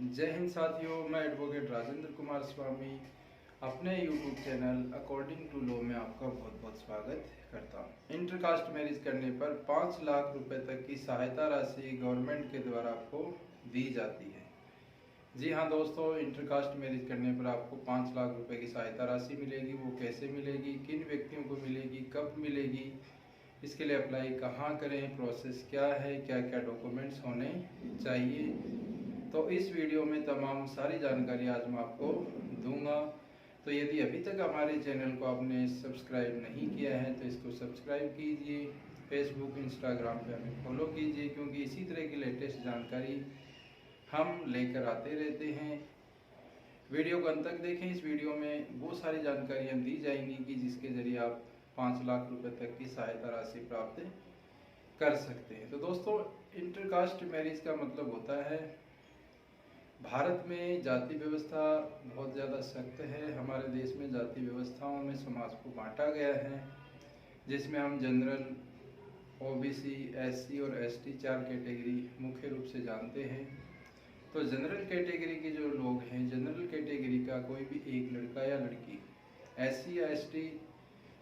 जय हिंद साथियों, मैं एडवोकेट राजेंद्र कुमार स्वामी अपने YouTube channel according to law में आपका बहुत बहुत स्वागत करता हूँ। इंटरकास्ट मैरिज करने पर 5 लाख रुपए तक की सहायता राशि गवर्नमेंट के द्वारा आपको दी जाती है। जी हाँ दोस्तों, इंटरकास्ट मैरिज करने पर आपको 5 लाख रुपए की सहायता राशि मिलेगी। वो कैसे मिलेगी, किन व्यक्तियों को मिलेगी, कब मिलेगी, इसके लिए अप्लाई कहाँ करें, प्रोसेस क्या है, क्या क्या डॉक्यूमेंट्स होने चाहिए, तो इस वीडियो में तमाम सारी जानकारी आज मैं आपको दूंगा। तो यदि अभी तक हमारे चैनल को आपने सब्सक्राइब नहीं किया है तो इसको सब्सक्राइब कीजिए। फेसबुक, इंस्टाग्राम पे हमें फॉलो कीजिए, क्योंकि इसी तरह की लेटेस्ट जानकारी हम लेकर आते रहते हैं। वीडियो को अंत तक देखें। इस वीडियो में वो सारी जानकारियाँ दी जाएंगी कि जिसके ज़रिए आप 5 लाख रुपए तक की सहायता राशि प्राप्त कर सकते हैं। तो दोस्तों, इंटरकास्ट मैरिज का मतलब होता है, भारत में जाति व्यवस्था बहुत ज़्यादा सख्त है। हमारे देश में जाति व्यवस्थाओं में समाज को बांटा गया है, जिसमें हम जनरल, ओबीसी, एससी और एसटी 4 कैटेगरी मुख्य रूप से जानते हैं। तो जनरल कैटेगरी के जो लोग हैं, जनरल कैटेगरी का कोई भी एक लड़का या लड़की एससी या एसटी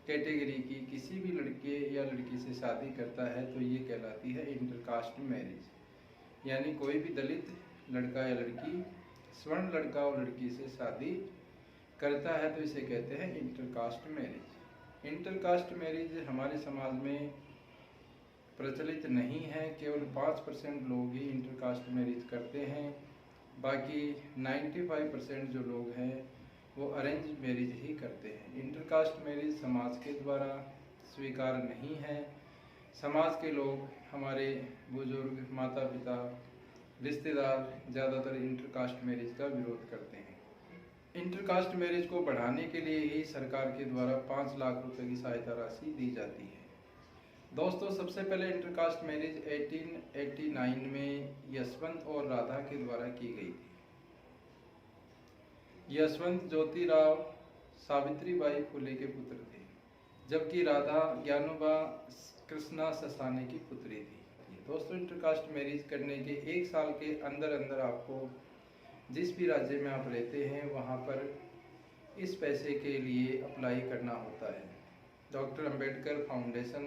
कैटेगरी की किसी भी लड़के या लड़की से शादी करता है तो ये कहलाती है इंटरकास्ट मैरिज। यानी कोई भी दलित लड़का या लड़की स्वर्ण लड़का और लड़की से शादी करता है तो इसे कहते हैं इंटरकास्ट मैरिज। इंटरकास्ट मैरिज हमारे समाज में प्रचलित नहीं है। केवल 5% लोग ही इंटरकास्ट मैरिज करते हैं। बाकी 95% जो लोग हैं वो अरेंज मैरिज ही करते हैं। इंटरकास्ट मैरिज समाज के द्वारा स्वीकार नहीं है। समाज के लोग, हमारे बुजुर्ग, माता पिता, रिश्तेदार ज़्यादातर इंटरकास्ट मैरिज का विरोध करते हैं। इंटरकास्ट मैरिज को बढ़ाने के लिए ही सरकार के द्वारा 5 लाख रुपए की सहायता राशि दी जाती है। दोस्तों, सबसे पहले इंटरकास्ट मैरिज 1889 में यशवंत और राधा के द्वारा की गई थी। यशवंत ज्योतिराव सावित्रीबाई फुले के पुत्र थे, जबकि राधा ज्ञानोबा कृष्णा ससाने की पुत्री थी। दोस्तों, इंटरकास्ट मैरिज करने के 1 साल के अंदर अंदर आपको जिस भी राज्य में आप रहते हैं वहाँ पर इस पैसे के लिए अप्लाई करना होता है। डॉक्टर अंबेडकर फाउंडेशन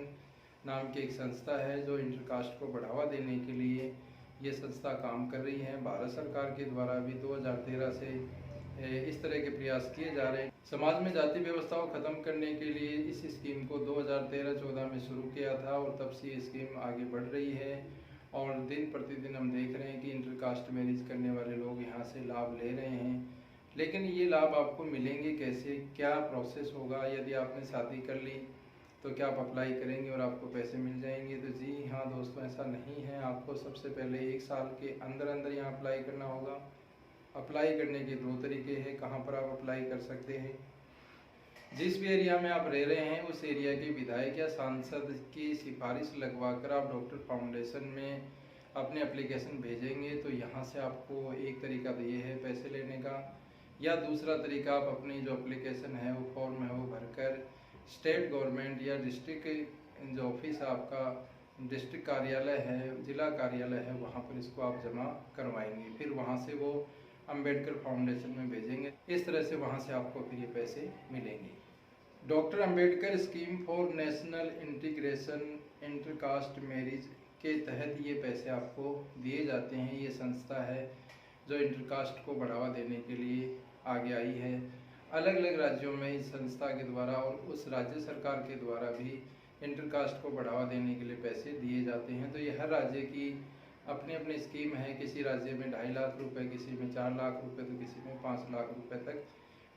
नाम की एक संस्था है जो इंटरकास्ट को बढ़ावा देने के लिए ये संस्था काम कर रही है। भारत सरकार के द्वारा भी 2013 से इस तरह के प्रयास किए जा रहे हैं। समाज में जाति व्यवस्था को खत्म करने के लिए इस स्कीम को 2013-14 में शुरू किया था और तब से ये स्कीम आगे बढ़ रही है। और दिन प्रतिदिन हम देख रहे हैं कि इंटरकास्ट मैरिज करने वाले लोग यहाँ से लाभ ले रहे हैं। लेकिन ये लाभ आपको मिलेंगे कैसे, क्या प्रोसेस होगा, यदि आपने शादी कर ली तो क्या आप अप्लाई करेंगे और आपको पैसे मिल जाएंगे? तो जी हाँ दोस्तों, ऐसा नहीं है। आपको सबसे पहले 1 साल के अंदर अंदर यहाँ अप्लाई करना होगा। अप्लाई करने के 2 तरीके हैं। कहाँ पर आप अप्लाई कर सकते हैं? जिस भी एरिया में आप रह रहे हैं उस एरिया के विधायक या सांसद की सिफारिश लगवाकर आप डॉक्टर फाउंडेशन में अपने एप्लीकेशन भेजेंगे तो यहाँ से आपको एक तरीका तो ये है पैसे लेने का, या दूसरा तरीका आप अपनी जो एप्लीकेशन है वो फॉर्म है वो भरकर स्टेट गवर्नमेंट या डिस्ट्रिक्ट जो ऑफिस आपका डिस्ट्रिक्ट कार्यालय है, जिला कार्यालय है, वहाँ पर इसको आप जमा करवाएंगे। फिर वहाँ से वो अंबेडकर फाउंडेशन में भेजेंगे। इस तरह से वहाँ से आपको फिर ये पैसे मिलेंगे। Doctor Ambedkar scheme for national integration intercaste marriage के तहत ये पैसे आपको दिए जाते हैं। ये संस्था है जो इंटरकास्ट को बढ़ावा देने के लिए आगे आई है। अलग अलग राज्यों में इस संस्था के द्वारा और उस राज्य सरकार के द्वारा भी इंटरकास्ट को बढ़ावा देने के लिए पैसे दिए जाते हैं। तो ये हर राज्य की अपनी अपनी स्कीम है। किसी राज्य में 2.5 लाख रुपए, किसी में 4 लाख रुपए, तो किसी में 5 लाख रुपए तक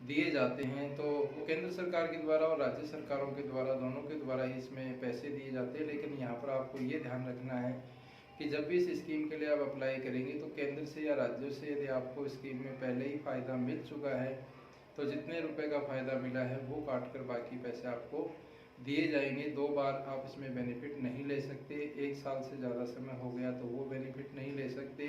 दिए जाते हैं। तो केंद्र सरकार के द्वारा और राज्य सरकारों के द्वारा, दोनों के द्वारा ही इसमें पैसे दिए जाते हैं। लेकिन यहाँ पर आपको ये ध्यान रखना है कि जब भी इस स्कीम के लिए आप अप्लाई करेंगे तो केंद्र से या राज्यों से यदि आपको स्कीम में पहले ही फ़ायदा मिल चुका है तो जितने रुपए का फ़ायदा मिला है वो काट कर बाकी पैसे आपको दिए जाएंगे। 2 बार आप इसमें बेनिफिट नहीं ले सकते। 1 साल से ज़्यादा समय हो गया तो वो बेनिफिट नहीं ले सकते,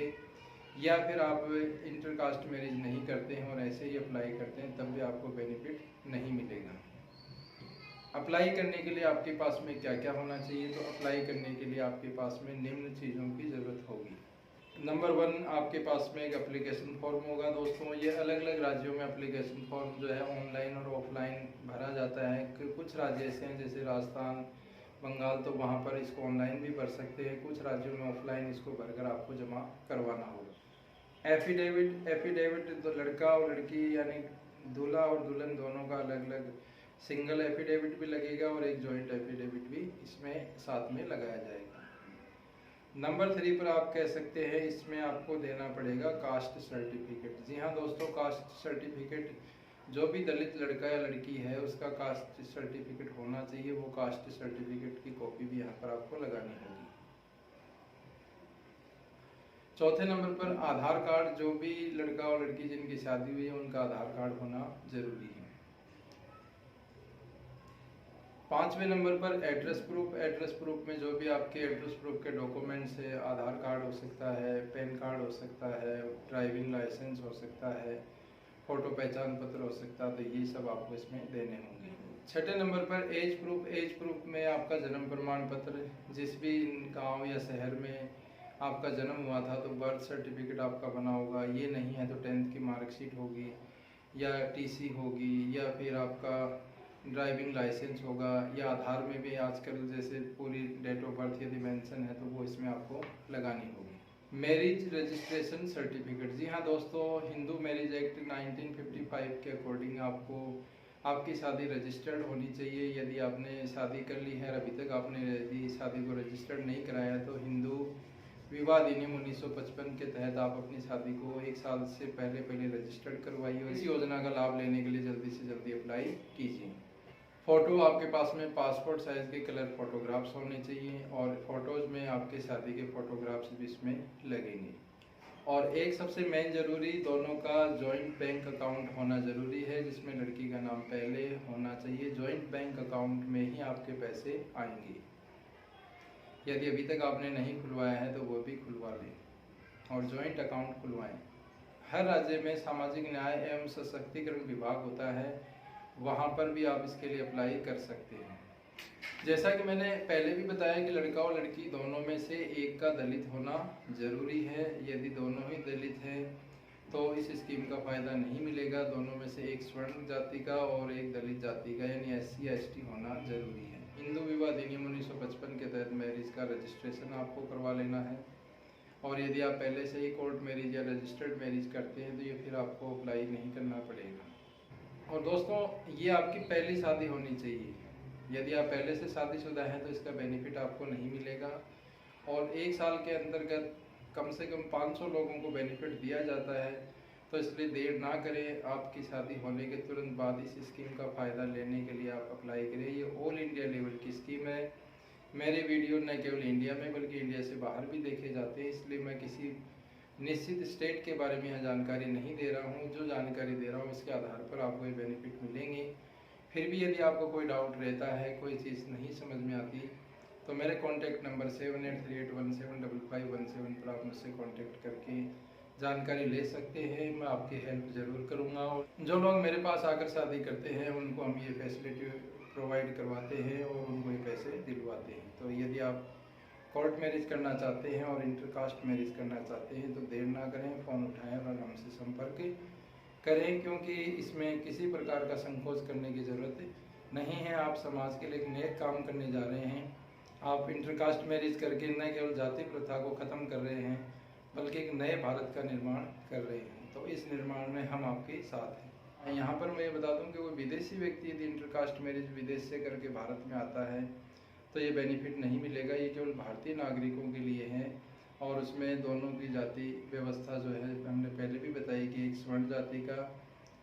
या फिर आप इंटरकास्ट मैरिज नहीं करते हैं और ऐसे ही अप्लाई करते हैं तब भी आपको बेनिफिट नहीं मिलेगा। अप्लाई करने के लिए आपके पास में क्या क्या होना चाहिए? तो अप्लाई करने के लिए आपके पास में निम्न चीज़ों की ज़रूरत होगी। नंबर 1 आपके पास में एक एप्लीकेशन फॉर्म होगा दोस्तों। ये अलग अलग राज्यों में एप्लीकेशन फॉर्म जो है ऑनलाइन और ऑफलाइन भरा जाता है। कुछ राज्य ऐसे हैं जैसे राजस्थान, बंगाल, तो वहाँ पर इसको ऑनलाइन भी भर सकते हैं। कुछ राज्यों में ऑफलाइन इसको भरकर आपको जमा करवाना होगा। एफिडेविट तो लड़का और लड़की यानी दूल्हा और दुल्हन दोनों का अलग अलग सिंगल एफिडेविट भी लगेगा और एक जॉइंट एफिडेविट भी इसमें साथ में लगाया जाएगा। नंबर 3 पर आप कह सकते हैं इसमें आपको देना पड़ेगा कास्ट सर्टिफिकेट। जी हाँ दोस्तों, कास्ट सर्टिफिकेट जो भी दलित लड़का या लड़की है उसका कास्ट सर्टिफिकेट होना चाहिए। वो कास्ट सर्टिफिकेट की कॉपी भी यहाँ पर आपको लगानी होगी। चौथे नंबर पर आधार कार्ड, जो भी लड़का और लड़की जिनकी शादी हुई है उनका आधार कार्ड होना जरूरी है। 5वें नंबर पर एड्रेस प्रूफ। एड्रेस प्रूफ में जो भी आपके एड्रेस प्रूफ के डॉक्यूमेंट्स है, आधार कार्ड हो सकता है, पैन कार्ड हो सकता है, ड्राइविंग लाइसेंस हो सकता है, फोटो पहचान पत्र हो सकता है, तो ये सब आपको इसमें देने होंगे। 6ठे नंबर पर एज प्रूफ। एज प्रूफ में आपका जन्म प्रमाण पत्र, जिस भी गांव या शहर में आपका जन्म हुआ था तो बर्थ सर्टिफिकेट आपका बना होगा। ये नहीं है तो 10th की मार्कशीट होगी या टीसी होगी या फिर आपका ड्राइविंग लाइसेंस होगा, या आधार में भी आजकल जैसे पूरी डेट ऑफ बर्थ यदि मेंशन है तो वो इसमें आपको लगानी होगी। Marriage registration certificate. जी हाँ दोस्तों, हिंदू मैरिज एक्ट 1955 के अकॉर्डिंग आपको आपकी शादी रजिस्टर्ड होनी चाहिए। यदि आपने शादी कर ली है और अभी तक आपने यदि शादी को रजिस्टर्ड नहीं कराया तो हिंदू विवाह अधिनियम 1955 के तहत आप अपनी शादी को 1 साल से पहले रजिस्टर्ड करवाइए। इस योजना का लाभ लेने के लिए जल्दी से जल्दी अप्लाई कीजिए। फ़ोटो आपके पास में पासपोर्ट साइज़ के कलर फोटोग्राफ्स होने चाहिए और फोटोज़ में आपके शादी के फोटोग्राफ्स भी इसमें लगेंगे। और एक सबसे मेन ज़रूरी, दोनों का जॉइंट बैंक अकाउंट होना ज़रूरी है, जिसमें लड़की का नाम पहले होना चाहिए। जॉइंट बैंक अकाउंट में ही आपके पैसे आएंगे। यदि अभी तक आपने नहीं खुलवाया है तो वो भी खुलवा लें और जॉइंट अकाउंट खुलवाएं। हर राज्य में सामाजिक न्याय एवं सशक्तिकरण विभाग होता है, वहाँ पर भी आप इसके लिए अप्लाई कर सकते हैं। जैसा कि मैंने पहले भी बताया कि लड़का और लड़की दोनों में से एक का दलित होना जरूरी है। यदि दोनों ही दलित हैं तो इस स्कीम का फ़ायदा नहीं मिलेगा। दोनों में से एक स्वर्ण जाति का और एक दलित जाति का यानी SC या ST होना जरूरी है। हिंदू विवाह अधिनियम 1955 के तहत मैरिज का रजिस्ट्रेशन आपको करवा लेना है और यदि आप पहले से ही कोर्ट मैरिज या रजिस्टर्ड मैरिज करते हैं तो ये फिर आपको अप्लाई नहीं करना पड़ेगा। और दोस्तों, ये आपकी पहली शादी होनी चाहिए। यदि आप पहले से शादीशुदा हैं तो इसका बेनिफिट आपको नहीं मिलेगा। और 1 साल के अंतर्गत कम से कम 500 लोगों को बेनिफिट दिया जाता है, तो इसलिए देर ना करें। आपकी शादी होने के तुरंत बाद इस स्कीम का फ़ायदा लेने के लिए आप अप्लाई करें। ये ऑल इंडिया लेवल की स्कीम है। मेरे वीडियो न केवल इंडिया में बल्कि इंडिया से बाहर भी देखे जाते हैं, इसलिए मैं किसी निश्चित स्टेट के बारे में यहाँ जानकारी नहीं दे रहा हूँ। जो जानकारी दे रहा हूँ इसके आधार पर आपको ये बेनिफिट मिलेंगे। फिर भी यदि आपको कोई डाउट रहता है, कोई चीज़ नहीं समझ में आती, तो मेरे कॉन्टैक्ट नंबर 7838175517 पर आप मुझसे कॉन्टैक्ट करके जानकारी ले सकते हैं। मैं आपकी हेल्प ज़रूर करूँगा। और जो लोग मेरे पास आकर शादी करते हैं उनको हम ये फैसिलिटी प्रोवाइड करवाते हैं और उनको ये पैसे दिलवाते हैं। तो यदि आप कोर्ट मैरिज करना चाहते हैं और इंटरकास्ट मैरिज करना चाहते हैं तो देर ना करें, फ़ोन उठाएं और हमसे संपर्क करें, क्योंकि इसमें किसी प्रकार का संकोच करने की ज़रूरत नहीं है। आप समाज के लिए एक नेक काम करने जा रहे हैं। आप इंटरकास्ट मैरिज करके न केवल जाति प्रथा को ख़त्म कर रहे हैं बल्कि एक नए भारत का निर्माण कर रहे हैं। तो इस निर्माण में हम आपके साथ हैं। यहाँ पर मैं ये बता दूँ कि वो विदेशी व्यक्ति यदि इंटरकास्ट मैरिज विदेश से करके भारत में आता है तो ये बेनिफिट नहीं मिलेगा। ये केवल भारतीय नागरिकों के लिए है और उसमें दोनों की जाति व्यवस्था जो है हमने पहले भी बताई कि एक स्वर्ण जाति का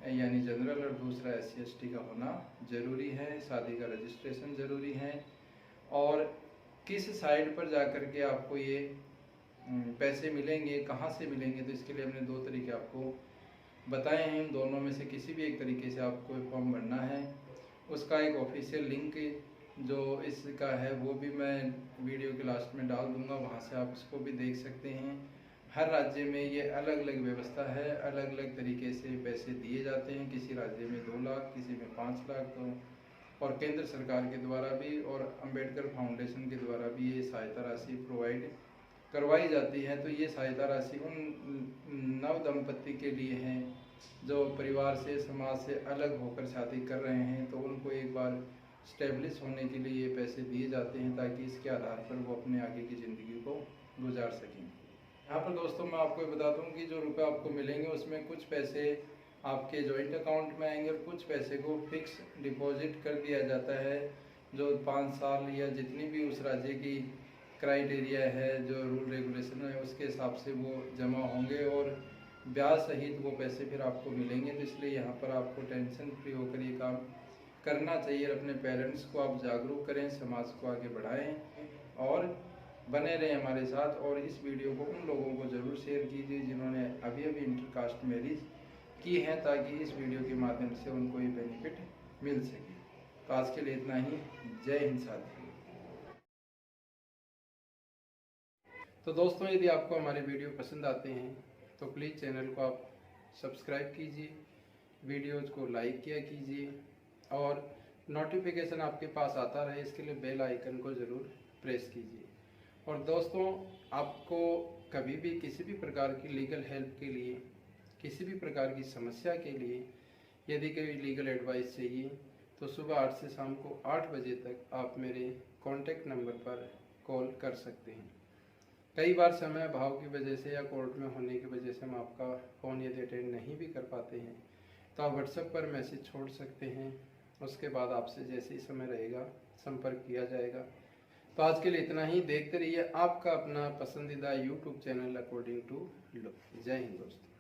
यानी जनरल और दूसरा SC ST का होना ज़रूरी है। शादी का रजिस्ट्रेशन ज़रूरी है। और किस साइट पर जा कर के आपको ये पैसे मिलेंगे, कहाँ से मिलेंगे, तो इसके लिए हमने 2 तरीके आपको बताए हैं। इन दोनों में से किसी भी एक तरीके से आपको फॉर्म भरना है। उसका एक ऑफिशियल लिंक जो इसका है वो भी मैं वीडियो के लास्ट में डाल दूंगा, वहाँ से आप इसको भी देख सकते हैं। हर राज्य में ये अलग अलग व्यवस्था है, अलग अलग तरीके से पैसे दिए जाते हैं। किसी राज्य में 2 लाख, किसी में 5 लाख, तो और केंद्र सरकार के द्वारा भी और अंबेडकर फाउंडेशन के द्वारा भी ये सहायता राशि प्रोवाइड करवाई जाती है, तो ये सहायता राशि उन नव दंपति के लिए है जो परिवार से समाज से अलग होकर शादी कर रहे हैं, तो उनको एक बार स्टेब्लिश होने के लिए ये पैसे दिए जाते हैं ताकि इसके आधार पर वो अपने आगे की ज़िंदगी को गुजार सकें। यहाँ पर दोस्तों मैं आपको बता दूँ कि जो रुपए आपको मिलेंगे उसमें कुछ पैसे आपके जॉइंट अकाउंट में आएंगे और कुछ पैसे को फिक्स डिपॉजिट कर दिया जाता है, जो 5 साल या जितनी भी उस राज्य की क्राइटेरिया है, जो रूल रेगुलेशन है, उसके हिसाब से वो जमा होंगे और ब्याज सहित वो पैसे फिर आपको मिलेंगे। तो इसलिए यहाँ पर आपको टेंशन फ्री होकर ये काम करना चाहिए। अपने पेरेंट्स को आप जागरूक करें, समाज को आगे बढ़ाएं और बने रहें हमारे साथ। और इस वीडियो को उन लोगों को ज़रूर शेयर कीजिए जिन्होंने अभी अभी इंटरकास्ट मैरिज की है, ताकि इस वीडियो के माध्यम से उनको ये बेनिफिट मिल सके। तो आज के लिए इतना ही। जय हिंद साथियों। तो दोस्तों यदि आपको हमारे वीडियो पसंद आते हैं तो प्लीज़ चैनल को आप सब्सक्राइब कीजिए, वीडियोज़ को लाइक किया कीजिए और नोटिफिकेशन आपके पास आता रहे इसके लिए बेल आइकन को ज़रूर प्रेस कीजिए। और दोस्तों आपको कभी भी किसी भी प्रकार की लीगल हेल्प के लिए, किसी भी प्रकार की समस्या के लिए यदि कोई लीगल एडवाइस चाहिए तो सुबह 8 से शाम को 8 बजे तक आप मेरे कॉन्टैक्ट नंबर पर कॉल कर सकते हैं। कई बार समय अभाव की वजह से या कोर्ट में होने की वजह से हम आपका फ़ोन यदि अटेंड नहीं भी कर पाते हैं तो आप व्हाट्सएप पर मैसेज छोड़ सकते हैं, उसके बाद आपसे जैसे ही समय रहेगा संपर्क किया जाएगा। तो आज के लिए इतना ही। देखते रहिए आपका अपना पसंदीदा YouTube channel according to law. जय हिंद दोस्तों।